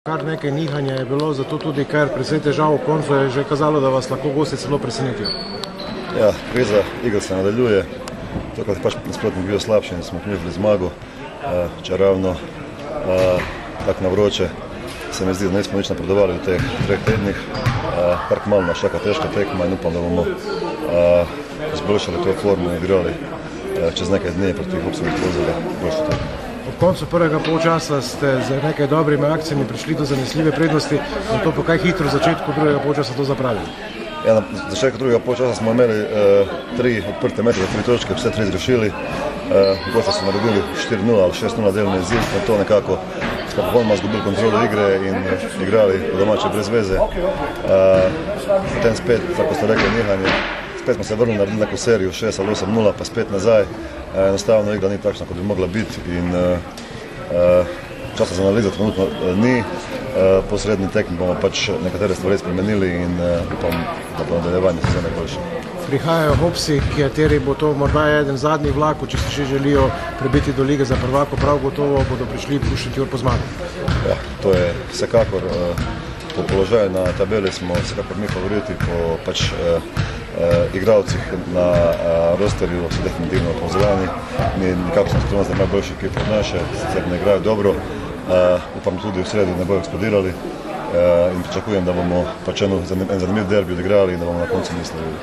Kar nekaj nihanja je bilo, zato tudi kar precej težav v koncu je že kazalo, da vas lahko gosti celo presenetijo. Ja, kriza igra se nadaljuje, tokrat je pač nasprotnik bil slabši in smo knjižili zmago, čeravno tako na vroče se mi zdi, da nismo nič napredovali v teh 3 tednih, kar kmalu nas čaka težka tekma in upam, da bomo izboljšali to formu in igrali čez nekaj dni proti Hopsovih Kozele boljšo tekmo. Ob koncu prvega polčasa ste z nekaj dobrimi akcijami prišli do zanesljive prednosti, zato po kaj hitro začetku drugega polčasa to zapravili. Ja, na začetku drugega polčasa smo imeli 3 odprte metre, 3 točke, vse 3 zgrešili. Gosti so naredili 4-0 ali 6-0 delni izid, na to nekako smo popolnoma izgubili kontrolo igre in igrali po domače brez veze. Potem spet, tako ste rekli, nihanje. Spet smo se vrnili, naredili neko serijo 6 ali 8-0, pa spet nazaj. Enostavno igra ni takšna, kot bi mogla biti in časa za analizo trenutno ni. Po srednji tekmi bomo pač nekatere stvari spremenili in upam, da bo nadaljevanje sezone boljše. Prihajajo Hopsi, kateri bo to morda eden zadnjih vlakov, če se še želijo prebiti do lige za prvako, prav gotovo bodo prišli pušiti ur po zmagu. Ja, to je vsekakor po položaju na tabeli smo vsekakor mi favoriti, po pač igralcih na rosterju so definitivno povzrani. Mi nekako smo skrivali za najboljši ekip od naše, sicer ne igrajo dobro. Upam tudi v sredi ne bojo eksplodirali in pričakujem, da bomo pač en zanimiv derbi odigrali in da bomo na koncu mislili.